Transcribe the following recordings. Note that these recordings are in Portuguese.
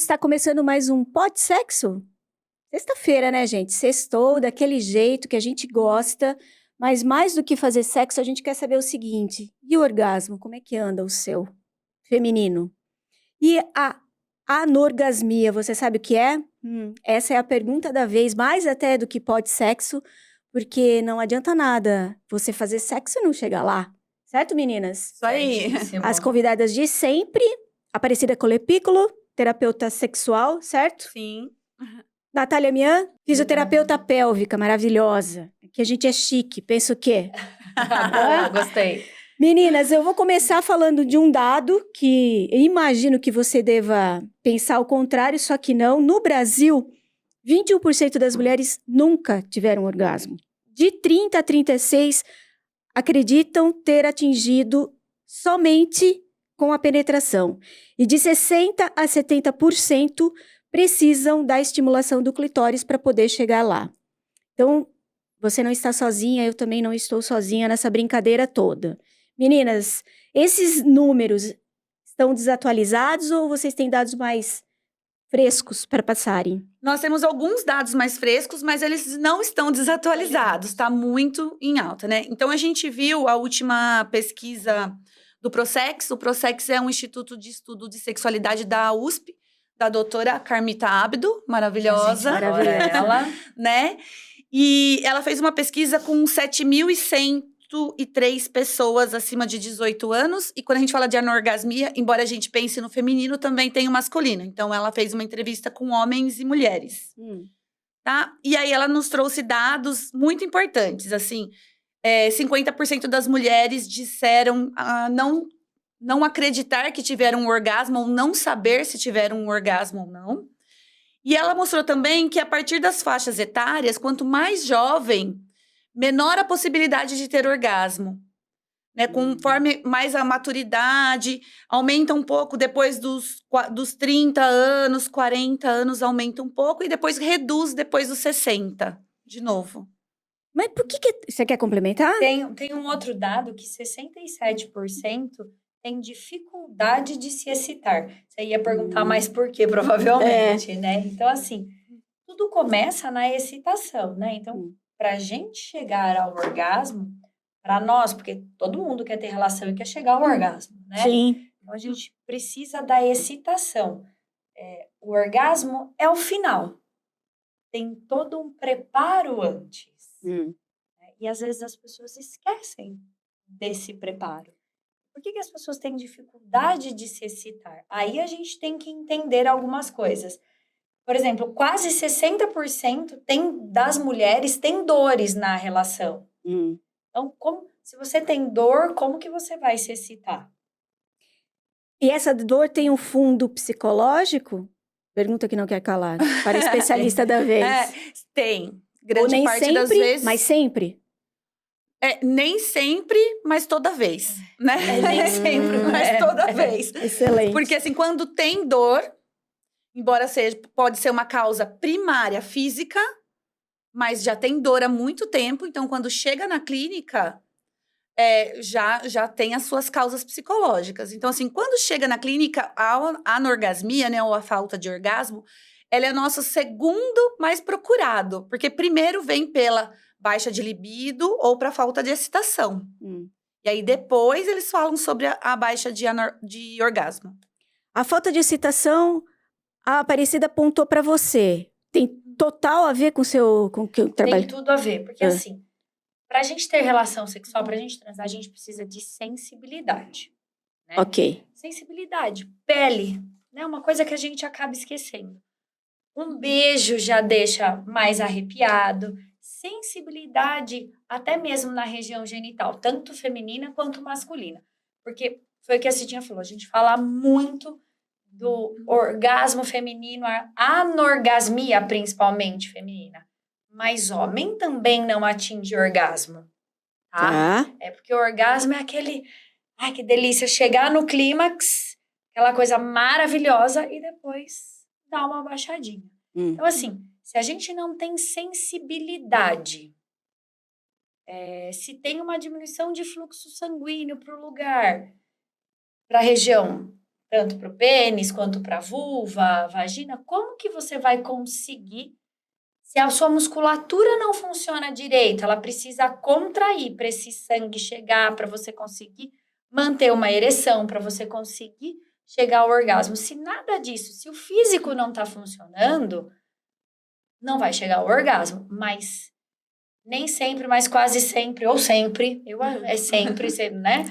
está começando mais um Pode Sexo? Sexta-feira, né, gente? Sextou daquele jeito que a gente gosta, mas mais do que fazer sexo, a gente quer saber o seguinte: e o orgasmo? Como é que anda o seu feminino? E a anorgasmia, você sabe o que é? Essa é a pergunta da vez, mais até do que pode sexo, porque não adianta nada você fazer sexo e não chegar lá. Certo, meninas? Isso aí. As convidadas de sempre, Aparecida Colepículo, terapeuta sexual, certo? Sim. Natália Mian, fisioterapeuta pélvica, maravilhosa. Que a gente é chique, pensa o quê? Boa, gostei. Meninas, eu vou começar falando de um dado que eu imagino que você deva pensar o contrário, só que não. No Brasil, 21% das mulheres nunca tiveram orgasmo. De 30 a 36 acreditam ter atingido somente com a penetração. E de 60 a 70% precisam da estimulação do clitóris para poder chegar lá. Então, você não está sozinha, eu também não estou sozinha nessa brincadeira toda. Meninas, esses números estão desatualizados ou vocês têm dados mais frescos para passarem? Nós temos alguns dados mais frescos, mas eles não estão desatualizados. Está muito em alta, né? Então, a gente viu a última pesquisa do Prosex. O Prosex é um instituto de estudo de sexualidade da USP, da doutora Carmita Abdo, maravilhosa. Maravilhosa. Ela, né? E ela fez uma pesquisa com 7.103 pessoas acima de 18 anos. E quando a gente fala de anorgasmia, embora a gente pense no feminino, também tem o masculino. Então, ela fez uma entrevista com homens e mulheres. Tá? E aí, ela nos trouxe dados muito importantes. Assim, 50% das mulheres disseram não acreditar que tiveram um orgasmo ou não saber se tiveram um orgasmo ou não. E ela mostrou também que a partir das faixas etárias, quanto mais jovem, menor a possibilidade de ter orgasmo. Né? Conforme mais a maturidade, aumenta um pouco depois dos 30 anos, 40 anos, aumenta um pouco e depois reduz depois dos 60, de novo. Mas por que você quer complementar? Tem um outro dado que 67% tem dificuldade de se excitar. Você ia perguntar mais por quê, provavelmente, né? Então, assim, tudo começa na excitação, né? Então, pra gente chegar ao orgasmo, para nós, porque todo mundo quer ter relação e quer chegar ao orgasmo, né? Sim. Então, a gente precisa da excitação. O orgasmo é o final. Tem todo um preparo antes. E às vezes as pessoas esquecem desse preparo. Por que as pessoas têm dificuldade de se excitar? Aí a gente tem que entender algumas coisas. Por exemplo, quase 60% das mulheres têm dores na relação. Então, se você tem dor, como que você vai se excitar? E essa dor tem um fundo psicológico? Pergunta que não quer calar. Para a especialista da vez. Tem. Ou nem parte sempre, das vezes. mas sempre? Nem sempre, mas toda vez, né? Nem sempre, mas toda vez. Excelente. Porque assim, quando tem dor, embora pode ser uma causa primária física, mas já tem dor há muito tempo, então quando chega na clínica, já tem as suas causas psicológicas. Então assim, quando chega na clínica, a anorgasmia, né, ou a falta de orgasmo, ela é nosso segundo mais procurado, porque primeiro vem pela baixa de libido ou para falta de excitação. E aí, depois, eles falam sobre a baixa de orgasmo. A falta de excitação, a Aparecida apontou para você. Tem total a ver com o que eu trabalho? Tem tudo a ver, porque assim, pra gente ter relação sexual, pra gente transar, a gente precisa de sensibilidade. Né? Ok. Sensibilidade, pele, né? Uma coisa que a gente acaba esquecendo. Um beijo já deixa mais arrepiado. Sensibilidade, até mesmo na região genital, tanto feminina quanto masculina. Porque foi o que a Cidinha falou, a gente fala muito do orgasmo feminino, a anorgasmia principalmente feminina. Mas homem também não atinge orgasmo, tá? É porque o orgasmo é aquele, ai que delícia, chegar no clímax, aquela coisa maravilhosa e depois dar uma baixadinha. Então assim, se a gente não tem sensibilidade, se tem uma diminuição de fluxo sanguíneo para o lugar, para a região tanto para o pênis, quanto para a vulva, vagina, como que você vai conseguir, se a sua musculatura não funciona direito, ela precisa contrair para esse sangue chegar, para você conseguir manter uma ereção, para você conseguir chegar ao orgasmo. Se nada disso, se o físico não está funcionando, não vai chegar ao orgasmo, mas nem sempre, mas quase sempre, ou sempre, é sempre, né?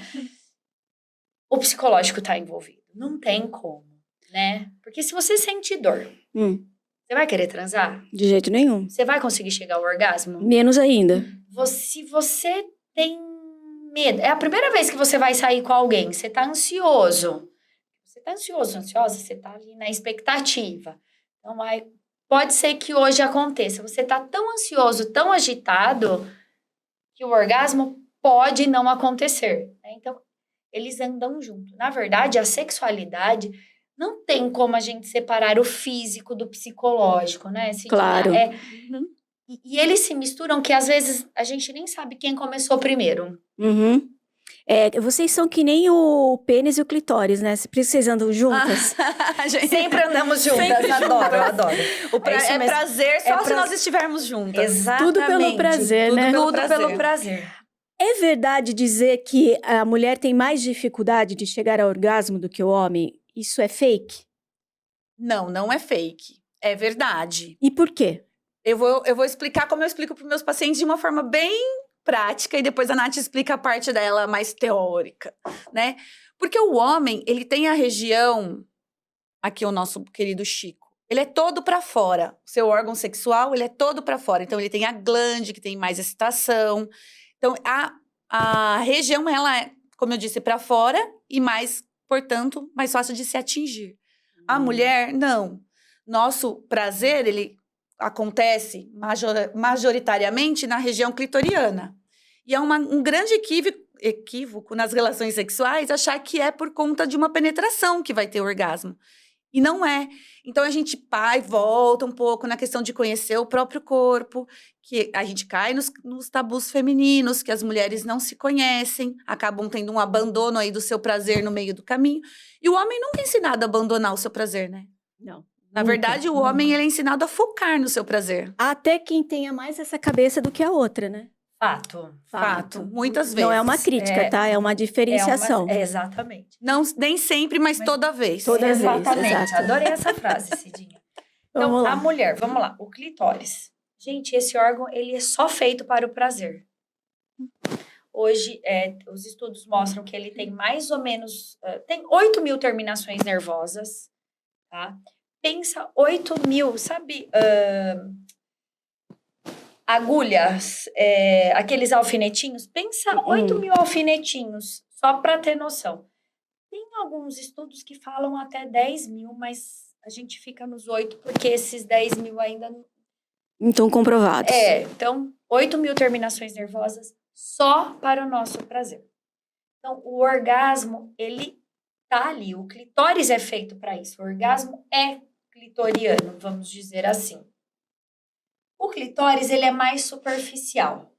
O psicológico está envolvido. Não tem como, né? Porque se você sente dor, você vai querer transar? De jeito nenhum. Você vai conseguir chegar ao orgasmo? Menos ainda. Se você tem medo, é a primeira vez que você vai sair com alguém, você tá ansioso. Você tá ansioso, ansiosa, você tá ali na expectativa. Então, pode ser que hoje aconteça. Você tá tão ansioso, tão agitado, que o orgasmo pode não acontecer, né? Então, eles andam junto. Na verdade, a sexualidade não tem como a gente separar o físico do psicológico, né? Claro. E eles se misturam que, às vezes, a gente nem sabe quem começou primeiro. Vocês são que nem o pênis e o clitóris, né? Por isso vocês andam juntas. Sempre andamos juntas. Sempre Adoro. É prazer só se nós estivermos juntas. Exatamente. Tudo pelo prazer, né? Tudo pelo prazer. É verdade dizer que a mulher tem mais dificuldade de chegar ao orgasmo do que o homem? Isso é fake? Não é fake. É verdade. E por quê? Eu vou explicar como eu explico para os meus pacientes de uma forma bem prática e depois a Nath explica a parte dela mais teórica, né? Porque o homem, ele tem a região, aqui o nosso querido Chico, ele é todo para fora. O seu órgão sexual, ele é todo para fora. Então, ele tem a glande, que tem mais excitação. Então, a região, ela é, como eu disse, para fora e mais, portanto, mais fácil de se atingir. A mulher, não. Nosso prazer, ele acontece majoritariamente na região clitoriana. E é um grande equívoco nas relações sexuais achar que é por conta de uma penetração que vai ter orgasmo. E não é. Então, a gente volta um pouco na questão de conhecer o próprio corpo, que a gente cai nos tabus femininos, que as mulheres não se conhecem, acabam tendo um abandono aí do seu prazer no meio do caminho. E o homem nunca é ensinado a abandonar o seu prazer, né? Não. Na verdade, o homem ele é ensinado a focar no seu prazer. Até quem tenha mais essa cabeça do que a outra, né? Fato. Muitas vezes. Não é uma crítica, tá? É uma diferenciação. Exatamente. Não, nem sempre, mas toda vez. Toda vez, exatamente. exato. Adorei essa frase, Cidinha. Então, Vamos lá. a mulher, vamos lá. O clitóris. Gente, esse órgão, ele é só feito para o prazer. Hoje, os estudos mostram que ele tem mais ou menos... tem 8 mil terminações nervosas, tá? Pensa 8 mil, sabe... agulhas, aqueles alfinetinhos. Pensa 8 mil alfinetinhos, só para ter noção. Tem alguns estudos que falam até 10 mil, mas a gente fica nos 8, porque esses 10 mil ainda não... Então, comprovados. Então, 8 mil terminações nervosas só para o nosso prazer. Então, o orgasmo, ele tá ali. O clitóris é feito para isso. O orgasmo é clitoriano, vamos dizer assim. O clitóris, ele é mais superficial.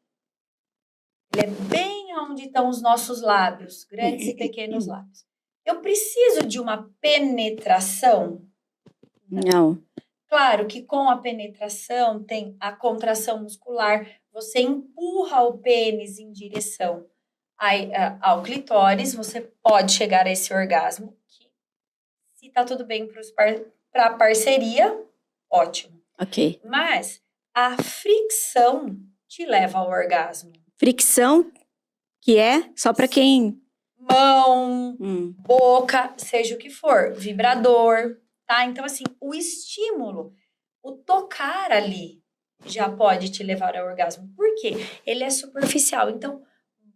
Ele é bem onde estão os nossos lábios, grandes e pequenos lábios. Eu preciso de uma penetração? Não. Claro que com a penetração tem a contração muscular, você empurra o pênis em direção ao clitóris, você pode chegar a esse orgasmo, que se tá tudo bem para a parceria, ótimo. Ok. Mas a fricção te leva ao orgasmo. Fricção, que é só para quem... Mão, boca, seja o que for, vibrador, tá? Então, assim, o estímulo, o tocar ali já pode te levar ao orgasmo. Por quê? Ele é superficial. Então,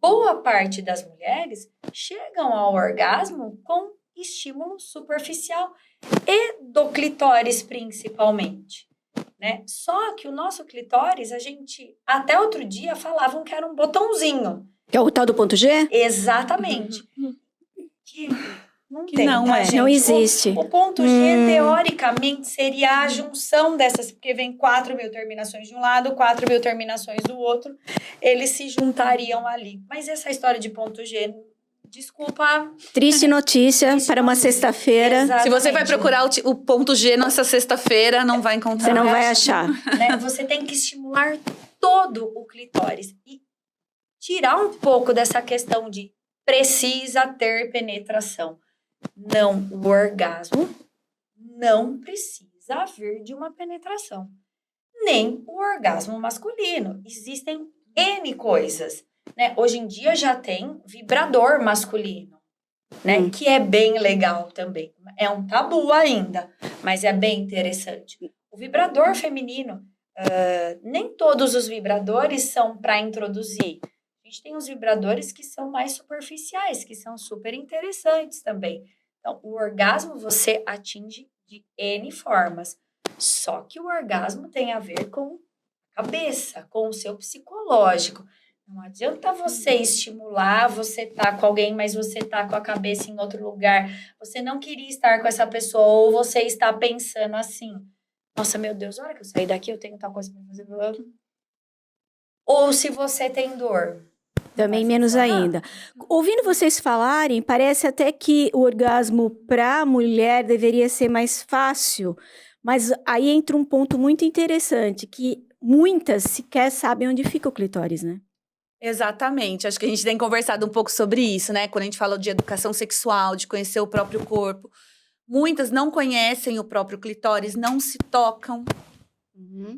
boa parte das mulheres chegam ao orgasmo com estímulo superficial e do clitóris principalmente, né? Só que o nosso clitóris, a gente, até outro dia, falavam que era um botãozinho. Que é o tal do ponto G? Exatamente. Que não tem, não tá, é. gente? Não existe. O ponto G, teoricamente, seria a junção dessas, porque vem 4 mil terminações de um lado, 4 mil terminações do outro, eles se juntariam ali. Mas essa história de ponto G desculpa. Triste notícia para uma sexta-feira. Se você vai Exatamente. procurar o ponto G nessa sexta-feira, não vai encontrar. Você não vai achar. Né? Você tem que estimular todo o clitóris e tirar um pouco dessa questão de precisa ter penetração. Não, o orgasmo não precisa vir de uma penetração. Nem o orgasmo masculino. Existem N coisas. Né? Hoje em dia já tem vibrador masculino, né? Que é bem legal também. É um tabu ainda, mas é bem interessante. O vibrador feminino, nem todos os vibradores são para introduzir. A gente tem os vibradores que são mais superficiais, que são super interessantes também. Então, o orgasmo você atinge de N formas. Só que o orgasmo tem a ver com a cabeça, com o seu psicológico. Não adianta você estimular, você tá com alguém, mas você tá com a cabeça em outro lugar. Você não queria estar com essa pessoa, ou você está pensando assim, nossa, meu Deus, a hora que eu sair daqui eu tenho tal coisa pra fazer. Ou se você tem dor. Também menos ainda. Ouvindo vocês falarem, parece até que o orgasmo para a mulher deveria ser mais fácil. Mas aí entra um ponto muito interessante, que muitas sequer sabem onde fica o clitóris, né? Exatamente. Acho que a gente tem conversado um pouco sobre isso, né? Quando a gente fala de educação sexual, de conhecer o próprio corpo. Muitas não conhecem o próprio clitóris, não se tocam.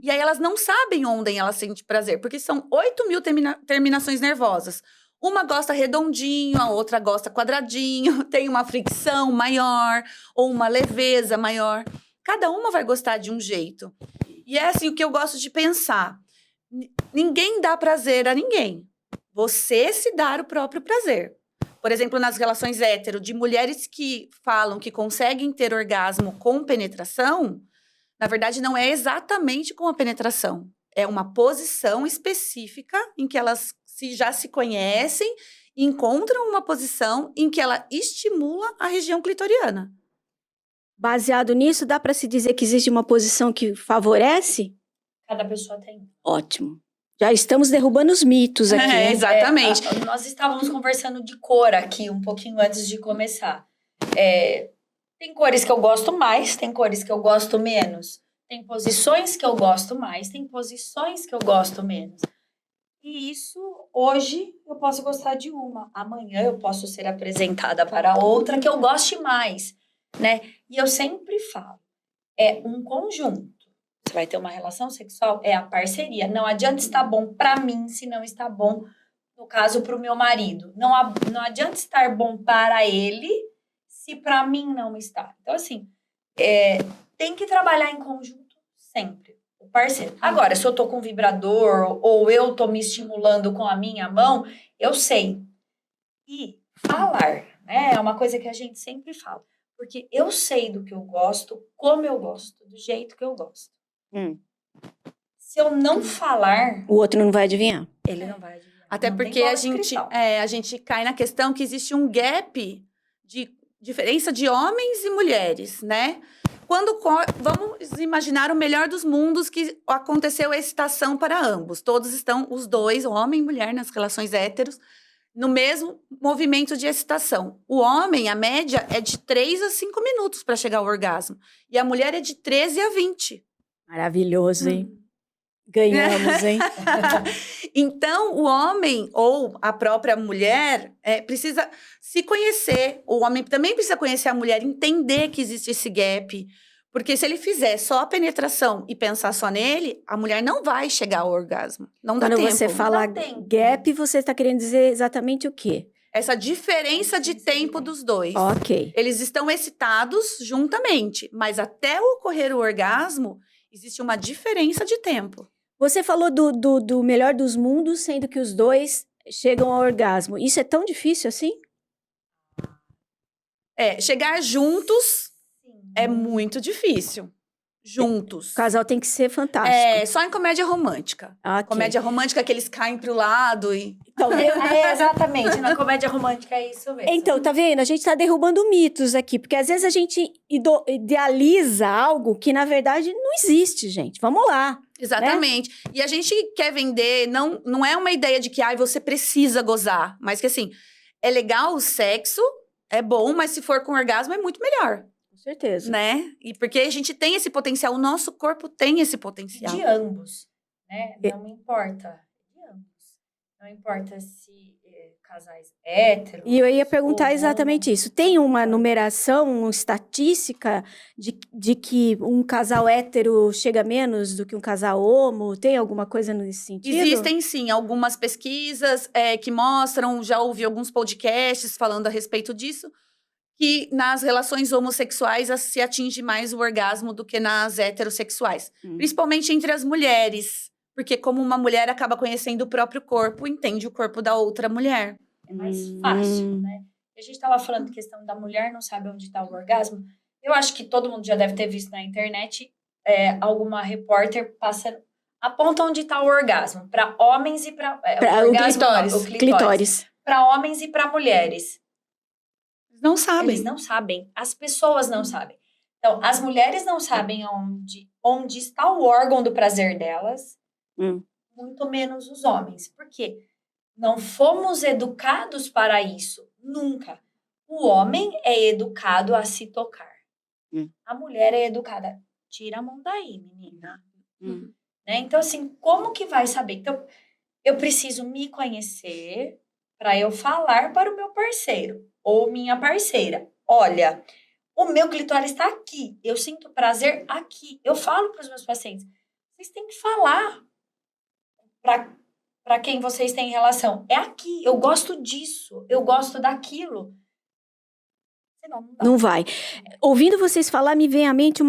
E aí elas não sabem onde elas sentem prazer, porque são 8.000 terminações nervosas. Uma gosta redondinho, a outra gosta quadradinho, tem uma fricção maior ou uma leveza maior. Cada uma vai gostar de um jeito. E é assim o que eu gosto de pensar. Ninguém dá prazer a ninguém. Você se dar o próprio prazer. Por exemplo, nas relações hétero, de mulheres que falam que conseguem ter orgasmo com penetração, na verdade, não é exatamente com a penetração. É uma posição específica em que elas já se conhecem e encontram uma posição em que ela estimula a região clitoriana. Baseado nisso, dá para se dizer que existe uma posição que favorece? Cada pessoa tem. Ótimo. Já estamos derrubando os mitos aqui. É, exatamente. Nós estávamos conversando de cor aqui um pouquinho antes de começar. Tem cores que eu gosto mais, tem cores que eu gosto menos. Tem posições que eu gosto mais, tem posições que eu gosto menos. E isso, hoje, eu posso gostar de uma. Amanhã eu posso ser apresentada para outra que eu goste mais, né? E eu sempre falo, é um conjunto. Você vai ter uma relação sexual, é a parceria. Não adianta estar bom para mim se não está bom, no caso, para o meu marido. Não adianta estar bom para ele se para mim não está. Então, assim, tem que trabalhar em conjunto sempre, o parceiro. Agora, se eu tô com um vibrador ou eu tô me estimulando com a minha mão, eu sei. E falar, né, é uma coisa que a gente sempre fala. Porque eu sei do que eu gosto, como eu gosto, do jeito que eu gosto. Se eu não falar, O outro não vai adivinhar. ele não vai adivinhar. Até Não porque tem bola a de gente, cristal. a gente cai na questão que existe um gap de diferença de homens e mulheres, né? Vamos imaginar o melhor dos mundos, que aconteceu a excitação para ambos. Todos estão, os dois, homem e mulher, nas relações héteros, no mesmo movimento de excitação. O homem, a média, é de 3 a 5 minutos para chegar ao orgasmo. E a mulher é de 13 a 20. Maravilhoso, hein? Ganhamos, hein? Então, o homem ou a própria mulher precisa se conhecer. O homem também precisa conhecer a mulher, entender que existe esse gap. Porque se ele fizer só a penetração e pensar só nele, a mulher não vai chegar ao orgasmo. Não dá Quando tempo. você fala Não dá tempo. gap, você está querendo dizer exatamente o quê? Essa diferença de tempo dos dois. Ok. Eles estão excitados juntamente, mas até ocorrer o orgasmo, existe uma diferença de tempo. Você falou do melhor dos mundos, sendo que os dois chegam ao orgasmo. Isso é tão difícil assim? Chegar juntos é muito difícil. Juntos. O casal tem que ser fantástico. Só em comédia romântica. Ok. Comédia romântica que eles caem pro lado e... Então, Exatamente, na comédia romântica é isso mesmo. então, tá vendo? A gente tá derrubando mitos aqui, porque às vezes a gente idealiza algo que, na verdade, não existe, gente. Vamos lá. Exatamente. E a gente quer vender, não é uma ideia de que você precisa gozar, mas que assim, É legal o sexo, é bom, mas se for com orgasmo é muito melhor, Com certeza. né? E porque a gente tem esse potencial, o nosso corpo tem esse potencial. De ambos, né? Não importa. De ambos. Não importa se casais héteros. E eu ia perguntar ou exatamente homo. isso. Tem uma numeração, uma estatística de que um casal hétero chega menos do que um casal homo? Tem alguma coisa nesse sentido? Existem, sim, algumas pesquisas que mostram, já ouvi alguns podcasts falando a respeito disso, que nas relações homossexuais se atinge mais o orgasmo do que nas heterossexuais. Principalmente entre as mulheres. Porque como uma mulher acaba conhecendo o próprio corpo, entende o corpo da outra mulher. É mais fácil, né? A gente estava falando da questão da mulher não sabe onde está o orgasmo. Eu acho que todo mundo já deve ter visto na internet alguma repórter aponta onde está o orgasmo. Para homens e para... o clitóris. Para homens e para mulheres. Não sabem. Eles não sabem. As pessoas não sabem. Então, as mulheres não sabem onde está o órgão do prazer delas, muito menos os homens. Por quê? Não fomos educados para isso. Nunca. O homem é educado a se tocar. A mulher é educada. Tira a mão daí, menina. Né? Então, assim, como que vai saber? Então, eu preciso me conhecer para eu falar para o meu parceiro ou minha parceira. Olha, o meu clitóris está aqui. Eu sinto prazer aqui. Eu falo para os meus pacientes. Vocês têm que falar para quem vocês têm relação. É aqui. Eu gosto disso. Eu gosto daquilo. Senão, não dá. Não vai. Ouvindo vocês falar, me vem à mente um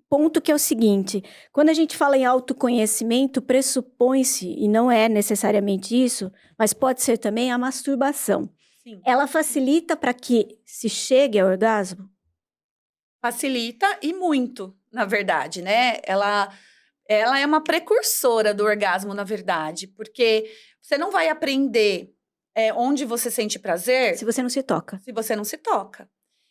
ponto que é o seguinte. Quando a gente fala em autoconhecimento, pressupõe-se, e não é necessariamente isso, mas pode ser também a masturbação. Sim. Ela facilita para que se chegue ao orgasmo? Facilita e muito, na verdade, né? Ela é uma precursora do orgasmo, na verdade, porque você não vai aprender onde você sente prazer Se você não se toca. se você não se toca.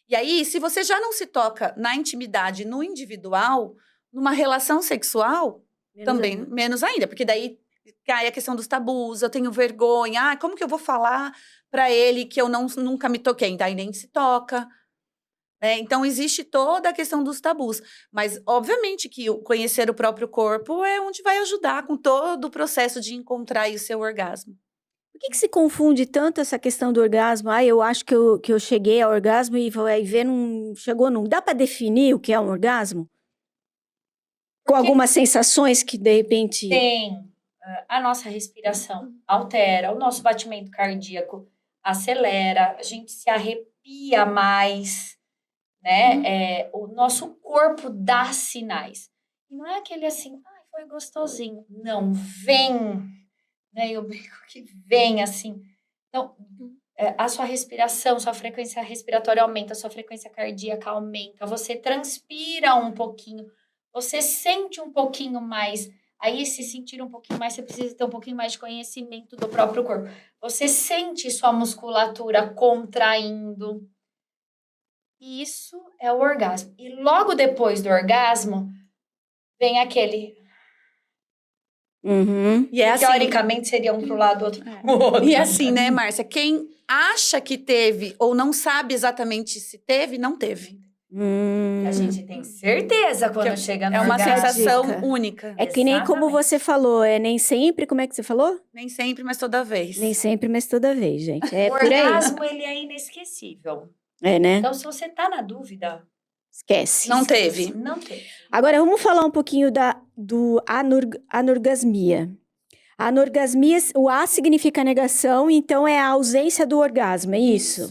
E aí, se você já não se toca na intimidade, no individual, numa relação sexual, também menos ainda, porque daí cai a questão dos tabus, eu tenho vergonha, como que eu vou falar para ele que eu nunca me toquei? Daí nem se toca. Então, existe toda a questão dos tabus. Mas, obviamente, que conhecer o próprio corpo é onde vai ajudar com todo o processo de encontrar aí o seu orgasmo. Por que se confunde tanto essa questão do orgasmo? Eu acho que eu cheguei ao orgasmo e vai ver, não chegou, não. Dá para definir o que é um orgasmo? Com algumas sensações que, de repente... Tem. A nossa respiração altera, o nosso batimento cardíaco acelera, a gente se arrepia mais, né? O nosso corpo dá sinais. E não é aquele assim, foi gostosinho. Não, vem, né? Eu brinco que vem assim. Então, a sua respiração, sua frequência respiratória aumenta, sua frequência cardíaca aumenta, você transpira um pouquinho, você sente um pouquinho mais. Aí, se sentir um pouquinho mais, você precisa ter um pouquinho mais de conhecimento do próprio corpo. Você sente sua musculatura contraindo. E isso é o orgasmo. E logo depois do orgasmo, vem aquele... E assim, teoricamente, seria um pro lado, outro pro outro. E assim, né, Márcia? Quem acha que teve ou não sabe exatamente se teve, não teve. A gente tem certeza quando chega no orgasmo. É uma orgasmo. sensação única. É que nem como você falou, nem sempre, como é que você falou? Nem sempre, mas toda vez. Nem sempre, mas toda vez, gente. É o por aí. orgasmo, ele é inesquecível. Né? Então, se você tá na dúvida... Esquece. Não teve. Não teve. Agora, vamos falar um pouquinho do anorgasmia. A anorgasmia, o A significa negação, então é a ausência do orgasmo, é isso?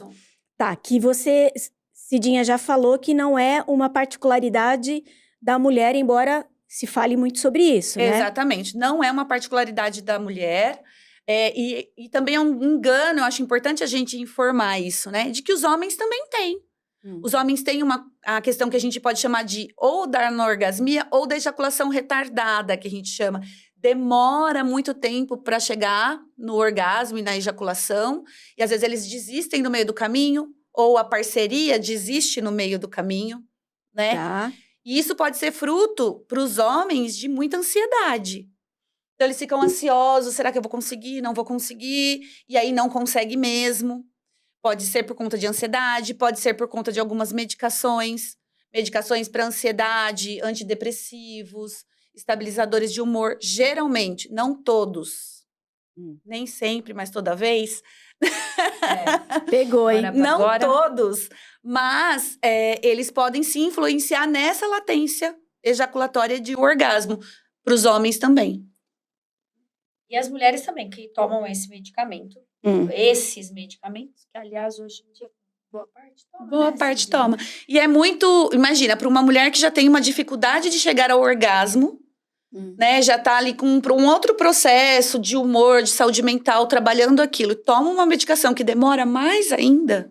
Tá, que você... Cidinha já falou que não é uma particularidade da mulher, embora se fale muito sobre isso, né? Exatamente. Não é uma particularidade da mulher. E também é um engano, eu acho importante a gente informar isso, né? De que os homens também têm. Os homens têm a questão que a gente pode chamar de ou da anorgasmia ou da ejaculação retardada, que a gente chama. Demora muito tempo para chegar no orgasmo e na ejaculação. E às vezes eles desistem no meio do caminho, ou a parceria desiste no meio do caminho, né? Tá. E isso pode ser fruto, para os homens, de muita ansiedade. Então, eles ficam ansiosos, será que eu vou conseguir? Não vou conseguir. E aí, não consegue mesmo. Pode ser por conta de ansiedade, pode ser por conta de algumas medicações. Medicações para ansiedade, antidepressivos, estabilizadores de humor. Geralmente, não todos. Nem sempre, mas toda vez. Pegou, hein? Não todos. Mas eles podem se influenciar nessa latência ejaculatória de orgasmo. Para os homens também. E as mulheres também, que tomam esse medicamento. Esses medicamentos, que aliás, hoje em dia, boa parte toma. Boa parte toma. E é muito... Imagina, para uma mulher que já tem uma dificuldade de chegar ao orgasmo, né? Já tá ali com um outro processo de humor, de saúde mental, trabalhando aquilo. Toma uma medicação que demora mais ainda.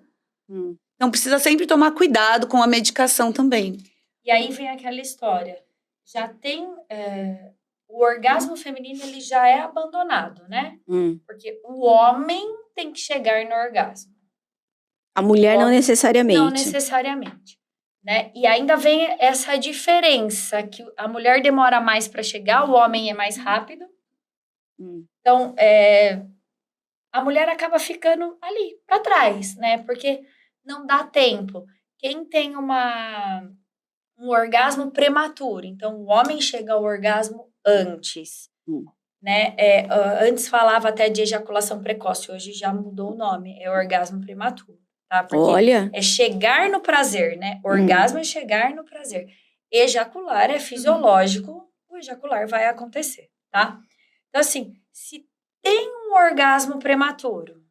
Então, precisa sempre tomar cuidado com a medicação também. E aí vem aquela história. Já tem... o orgasmo feminino, ele já é abandonado, né? Porque o homem tem que chegar no orgasmo. A mulher não necessariamente. Não necessariamente. Né? E ainda vem essa diferença, que a mulher demora mais para chegar, o homem é mais rápido. Então, a mulher acaba ficando ali, para trás, né? Porque não dá tempo. Quem tem um orgasmo prematuro, então o homem chega ao orgasmo antes, né? Antes falava até de ejaculação precoce, hoje já mudou o nome, é orgasmo prematuro. Tá? Porque é chegar no prazer, né? Orgasmo é chegar no prazer. Ejacular é fisiológico, o ejacular vai acontecer, tá? Então, assim, se tem um orgasmo prematuro,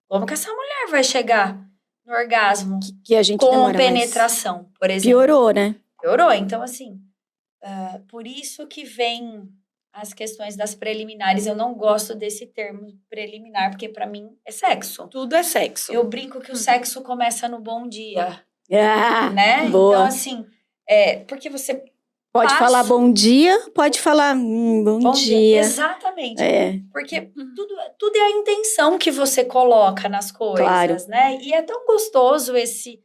como que essa mulher vai chegar no orgasmo que a gente com penetração, por exemplo? Piorou, né? Piorou. Então, assim, por isso que vem... as questões das preliminares, eu não gosto desse termo preliminar, porque para mim é sexo. Tudo é sexo. Eu brinco que o sexo começa no bom dia. Né? Boa. Então, assim, porque você pode falar bom dia, pode falar bom dia. Exatamente. Porque tudo é a intenção que você coloca nas coisas, né? E é tão gostoso esse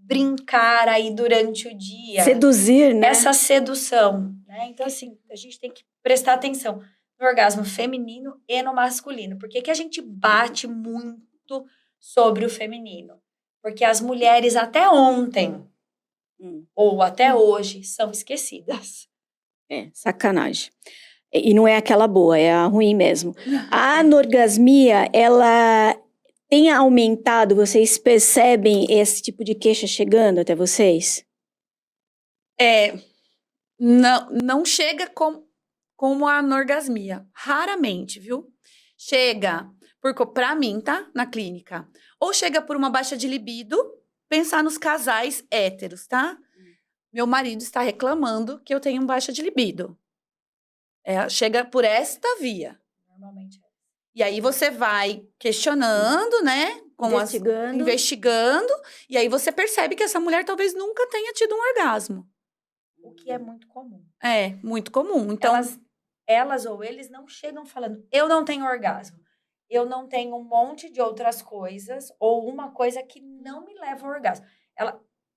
brincar aí durante o dia. Seduzir, né? Essa sedução, né? Então, assim, a gente tem que prestar atenção no orgasmo feminino e no masculino. Por que a gente bate muito sobre o feminino? Porque as mulheres até ontem, ou até hoje, são esquecidas. Sacanagem. E não é aquela boa, é a ruim mesmo. A anorgasmia, ela... tem aumentado, vocês percebem esse tipo de queixa chegando até vocês? Não chega como a anorgasmia. Raramente, viu? Chega, pra mim, tá? Na clínica. Ou chega por uma baixa de libido, pensar nos casais héteros, tá? Meu marido está reclamando que eu tenho baixa de libido. Chega por esta via. Normalmente é. E aí você vai questionando, né? Investigando. E aí você percebe que essa mulher talvez nunca tenha tido um orgasmo. O que é muito comum. Muito comum. Então, elas ou eles não chegam falando, eu não tenho orgasmo. Eu não tenho um monte de outras coisas, ou uma coisa que não me leva ao orgasmo.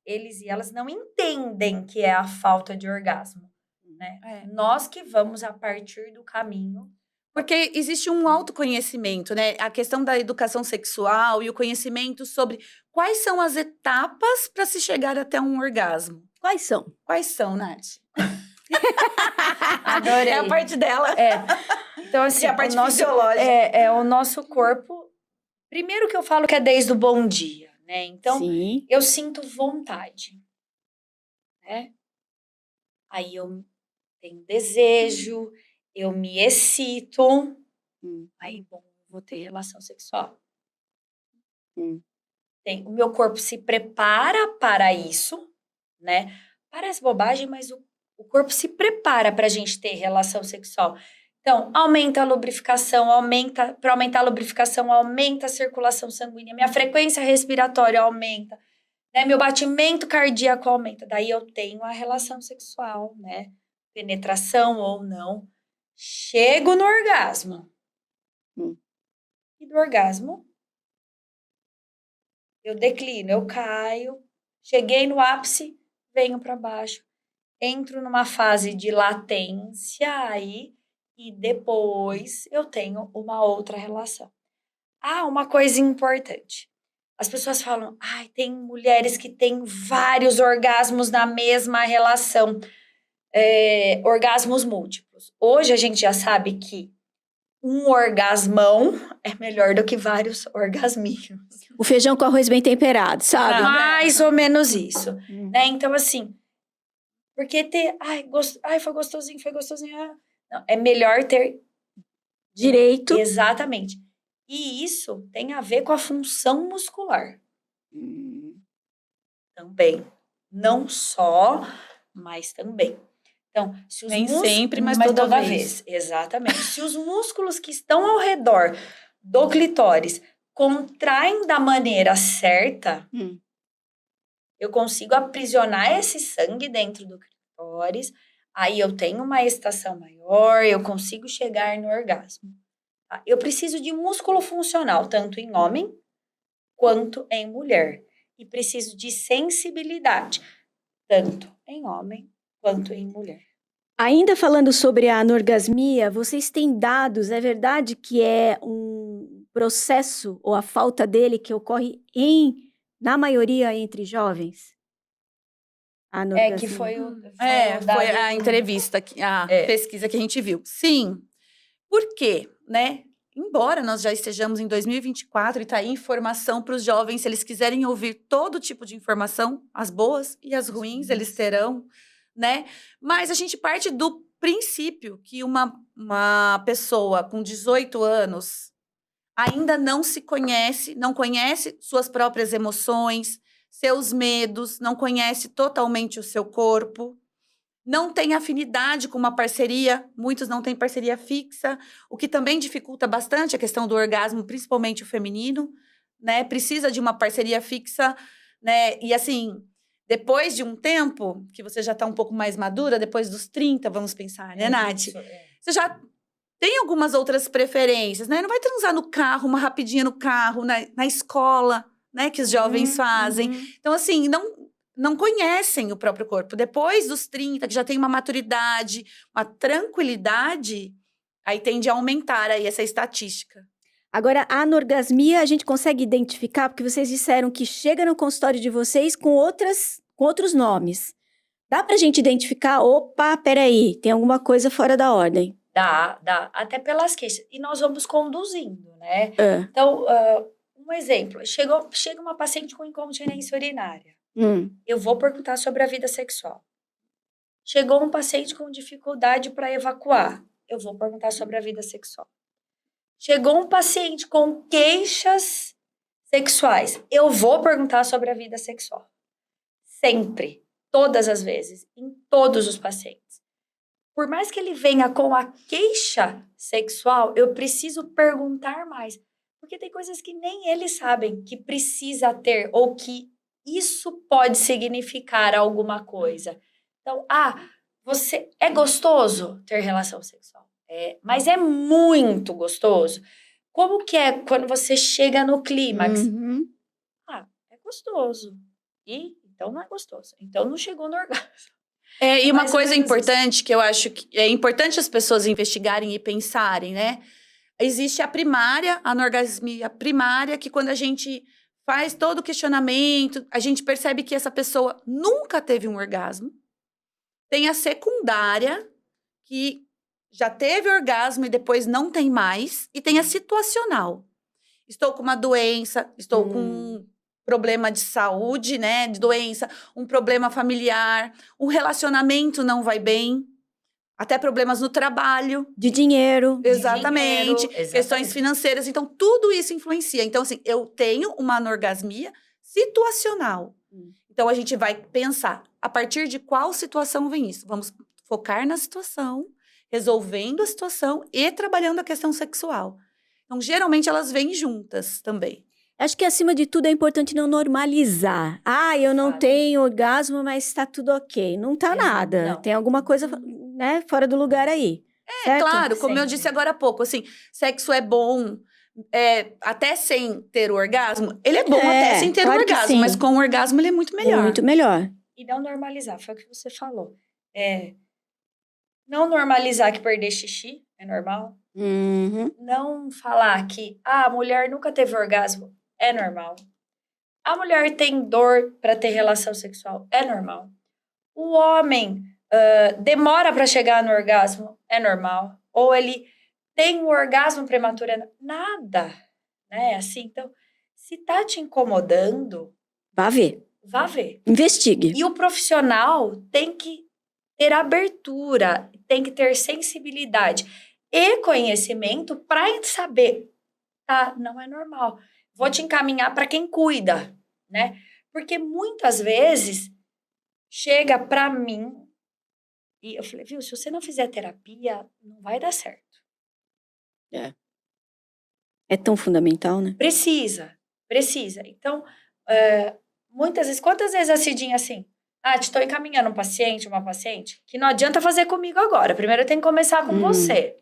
Eles e elas não entendem que é a falta de orgasmo. Né? Nós que vamos a partir do caminho. Porque existe um autoconhecimento, né? A questão da educação sexual e o conhecimento sobre quais são as etapas para se chegar até um orgasmo. Quais são? Quais são, Nath? Adorei. É a parte dela. Então, assim, é a parte fisiológica. O nosso corpo... Primeiro que eu falo que é desde o bom dia, né? Então, sim, eu sinto vontade. Né? Aí eu tenho desejo... eu me excito, aí, bom, vou ter relação sexual. O meu corpo se prepara para isso, né? Parece bobagem, mas o corpo se prepara para a gente ter relação sexual. Então, aumenta a lubrificação, para aumentar a lubrificação, aumenta a circulação sanguínea, minha frequência respiratória aumenta, né? Meu batimento cardíaco aumenta. Daí eu tenho a relação sexual, né? Penetração ou não. Chego no orgasmo. E do orgasmo, eu declino, eu caio. Cheguei no ápice, venho para baixo. entro numa fase de latência aí e depois eu tenho uma outra relação. Uma coisa importante. As pessoas falam, tem mulheres que têm vários orgasmos na mesma relação. Orgasmos múltiplos. Hoje a gente já sabe que um orgasmão é melhor do que vários orgasminhos. O feijão com arroz bem temperado, sabe? Mais ou menos isso. Né? Então, assim, porque ter... foi gostosinho. Não, é melhor ter... Direito. Exatamente. E isso tem a ver com a função muscular. Também. Não só, mas também. Então, se os Nem sempre, mas toda vez. Exatamente. Se os músculos que estão ao redor do clitóris contraem da maneira certa, eu consigo aprisionar esse sangue dentro do clitóris, aí eu tenho uma estação maior, eu consigo chegar no orgasmo. Tá? Eu preciso de músculo funcional, tanto em homem quanto em mulher. E preciso de sensibilidade, tanto em homem quanto em mulher. Ainda falando sobre a anorgasmia, vocês têm dados, é verdade que é um processo, ou a falta dele, que ocorre na maioria entre jovens? A anorgasmia. Que foi o foi a entrevista, a pesquisa que a gente viu. Sim. Por quê, né? Embora nós já estejamos em 2024 e tá aí informação para os jovens, se eles quiserem ouvir todo tipo de informação, as boas e as ruins, eles terão, né? Mas a gente parte do princípio que uma pessoa com 18 anos ainda não se conhece, não conhece suas próprias emoções, seus medos, não conhece totalmente o seu corpo, não tem afinidade com uma parceria, muitos não têm parceria fixa, o que também dificulta bastante a questão do orgasmo, principalmente o feminino, né? Precisa de uma parceria fixa, né? E assim, depois de um tempo, que você já está um pouco mais madura, depois dos 30, vamos pensar, né, Nath? Você já tem algumas outras preferências, né? Não vai transar no carro, uma rapidinha no carro, na escola, né? Que os jovens fazem. Então, assim, não conhecem o próprio corpo. Depois dos 30, que já tem uma maturidade, uma tranquilidade, aí tende a aumentar aí essa estatística. Agora, a anorgasmia a gente consegue identificar, porque vocês disseram que chega no consultório de vocês com outros nomes. Dá pra gente identificar, opa, peraí, tem alguma coisa fora da ordem. Dá, até pelas queixas. E nós vamos conduzindo, né? Então, um exemplo, chega uma paciente com incontinência urinária. Eu vou perguntar sobre a vida sexual. Chegou um paciente com dificuldade para evacuar. Eu vou perguntar sobre a vida sexual. Chegou um paciente com queixas sexuais. Eu vou perguntar sobre a vida sexual. Sempre, todas as vezes, em todos os pacientes. Por mais que ele venha com a queixa sexual, eu preciso perguntar mais. Porque tem coisas que nem eles sabem que precisa ter ou que isso pode significar alguma coisa. Então, você é gostoso ter relação sexual? Mas é muito gostoso. Como que é quando você chega no clímax? É gostoso. Então não é gostoso. Então não chegou no orgasmo. E uma coisa importante que eu acho que é importante as pessoas investigarem e pensarem, né? Existe a anorgasmia primária, que quando a gente faz todo o questionamento, a gente percebe que essa pessoa nunca teve um orgasmo. Tem a secundária, que já teve orgasmo e depois não tem mais. E tem a situacional. Estou com uma doença, estou com um problema de saúde, né? De doença, um problema familiar, o relacionamento não vai bem. Até problemas no trabalho. De dinheiro. Exatamente. Questões financeiras. Então, tudo isso influencia. Então, assim, eu tenho uma anorgasmia situacional. Então, a gente vai pensar, a partir de qual situação vem isso? Vamos focar na situação, resolvendo a situação e trabalhando a questão sexual. Então, geralmente, elas vêm juntas também. Acho que, acima de tudo, é importante não normalizar. Eu não tenho orgasmo, mas está tudo ok. Não está nada. Não. Tem alguma coisa, né, fora do lugar aí. Certo? Claro, como eu disse agora há pouco, assim, sexo é bom, até sem ter o orgasmo. Ele é bom até sem ter claro o orgasmo, mas com o orgasmo ele é muito melhor. Muito melhor. E não normalizar, foi o que você falou. Não normalizar que perder xixi é normal. Não falar que a mulher nunca teve orgasmo é normal. A mulher tem dor para ter relação sexual é normal. O homem demora para chegar no orgasmo é normal. Ou ele tem um orgasmo prematuro nada, né? Assim, então, se tá te incomodando, Vá ver. vá ver. Investigue. E o profissional tem que ter abertura, tem que ter sensibilidade e conhecimento para saber, tá, não é normal. Vou te encaminhar para quem cuida, né? Porque muitas vezes chega para mim e eu falei, viu, se você não fizer terapia, não vai dar certo. É tão fundamental, né? Precisa. Então, muitas vezes, quantas vezes a Cidinha assim, te estou encaminhando um paciente, uma paciente, que não adianta fazer comigo agora. Primeiro eu tenho que começar com você.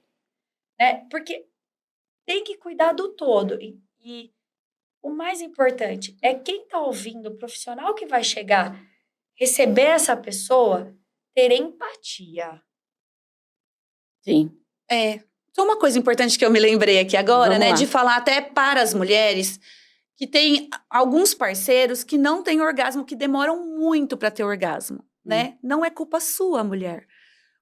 Né? Porque tem que cuidar do todo. E o mais importante é quem está ouvindo, o profissional que vai chegar, receber essa pessoa, ter empatia. Sim. Só uma coisa importante que eu me lembrei aqui agora, Vamos né? lá. De falar até para as mulheres que tem alguns parceiros que não têm orgasmo, que demoram muito para ter orgasmo, né? Não é culpa sua, mulher.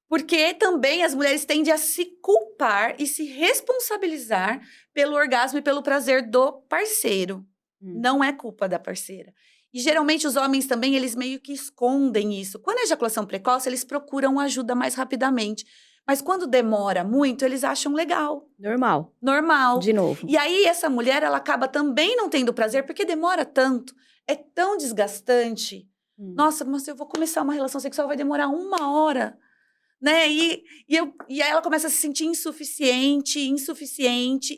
Porque também as mulheres tendem a se culpar e se responsabilizar pelo orgasmo e pelo prazer do parceiro. Não é culpa da parceira. E geralmente os homens também, eles meio que escondem isso. Quando é ejaculação precoce, eles procuram ajuda mais rapidamente. Mas quando demora muito, eles acham legal. Normal. De novo. E aí essa mulher, ela acaba também não tendo prazer, porque demora tanto. É tão desgastante. Nossa, mas eu vou começar uma relação sexual, vai demorar 1 hora. Né? E aí ela começa a se sentir insuficiente,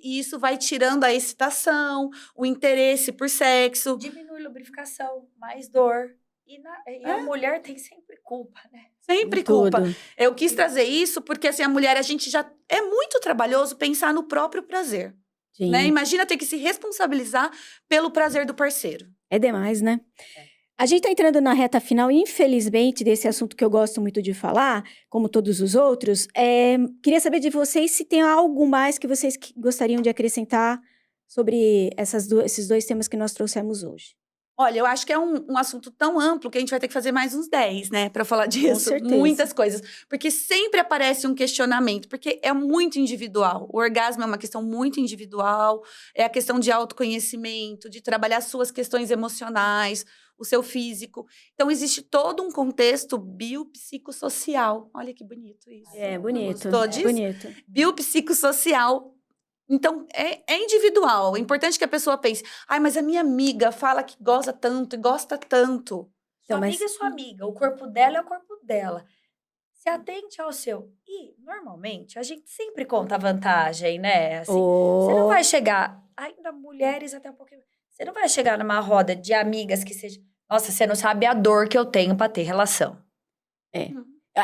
e isso vai tirando a excitação, o interesse por sexo. Diminui lubrificação, mais dor. E a mulher tem sempre culpa, né? Sempre culpa. Eu quis trazer isso porque, assim, a mulher, a gente já... É muito trabalhoso pensar no próprio prazer. Né? Imagina ter que se responsabilizar pelo prazer do parceiro. É demais, né? A gente está entrando na reta final, infelizmente, desse assunto que eu gosto muito de falar, como todos os outros. Queria saber de vocês se tem algo mais que vocês gostariam de acrescentar sobre esses 2 temas que nós trouxemos hoje. Olha, eu acho que é um assunto tão amplo que a gente vai ter que fazer mais uns 10, né? Para falar disso. Com certeza. Muitas coisas. Porque sempre aparece um questionamento, porque é muito individual. O orgasmo é uma questão muito individual, é a questão de autoconhecimento, de trabalhar suas questões emocionais, o seu físico. Então, existe todo um contexto biopsicossocial. Olha que bonito isso. É bonito. Gostou disso? Bonito. Biopsicossocial. Então, é individual. É importante que a pessoa pense, mas a minha amiga fala que gosta tanto e gosta tanto. Sua amiga é sua amiga, o corpo dela é o corpo dela. Se atente ao seu. E, normalmente, a gente sempre conta a vantagem, né? Assim, Você não vai chegar, ainda mulheres até um pouquinho... Você não vai chegar numa roda de amigas que seja... Nossa, você não sabe a dor que eu tenho pra ter relação.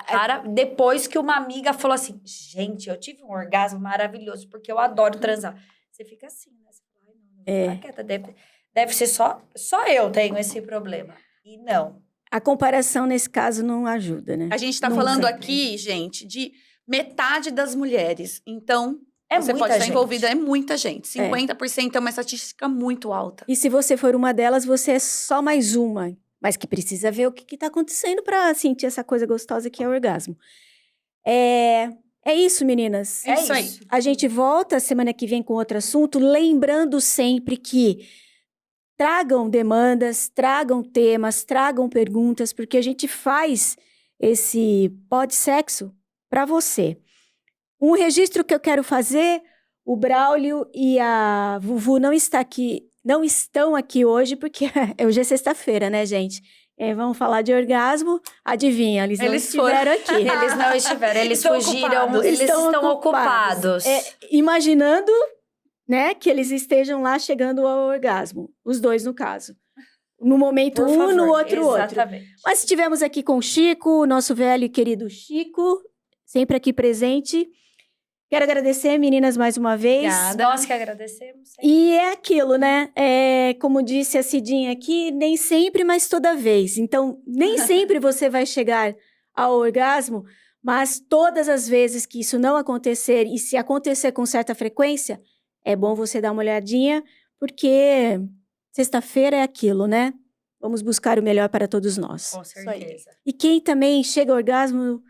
Cara, depois que uma amiga falou assim, gente, eu tive um orgasmo maravilhoso, porque eu adoro transar. Você fica assim, né? Você fala, não, fica quieta, deve ser só eu tenho esse problema. E não. A comparação, nesse caso, não ajuda, né? A gente está falando aqui, gente, de metade das mulheres. Então, você muita pode estar gente. envolvida, é muita gente. 50% é uma estatística muito alta. E se você for uma delas, você é só mais uma. Mas que precisa ver o que está acontecendo para sentir essa coisa gostosa que é o orgasmo. É isso, meninas. É isso aí. A gente volta semana que vem com outro assunto, lembrando sempre que tragam demandas, tragam temas, tragam perguntas, porque a gente faz esse PodSexo para você. Um registro que eu quero fazer, o Braulio e a Vuvu não estão aqui hoje, porque hoje é sexta-feira, né, gente? Vamos falar de orgasmo. Adivinha, eles não estiveram aqui. Eles não estiveram, eles fugiram, eles estão ocupados. Imaginando, né, que eles estejam lá chegando ao orgasmo. Os 2, no caso. No momento Por favor, no outro. exatamente. Mas estivemos aqui com o Chico, nosso velho e querido Chico, sempre aqui presente. Quero agradecer, meninas, mais uma vez. Obrigada. Nós que agradecemos. E é aquilo, né? Como disse a Cidinha aqui, nem sempre, mas toda vez. Então, nem sempre você vai chegar ao orgasmo, mas todas as vezes que isso não acontecer, e se acontecer com certa frequência, é bom você dar uma olhadinha, porque sexta-feira é aquilo, né? Vamos buscar o melhor para todos nós. Com certeza. E quem também chega ao orgasmo,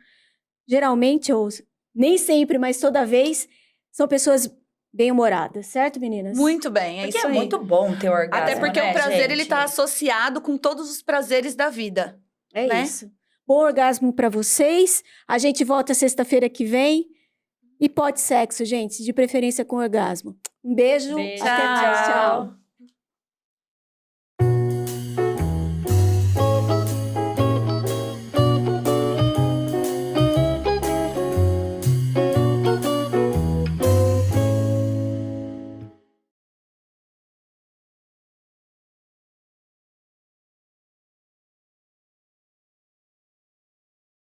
geralmente, ou nem sempre, mas toda vez, são pessoas bem-humoradas, certo, meninas? Muito bem, é Porque isso é aí. muito bom ter orgasmo, Até porque né, o prazer, gente? ele tá associado com todos os prazeres da vida. É né? isso. Bom orgasmo para vocês. A gente volta sexta-feira que vem. E pode sexo, gente, de preferência com orgasmo. Um beijo. Beijo. Até mais. Tchau.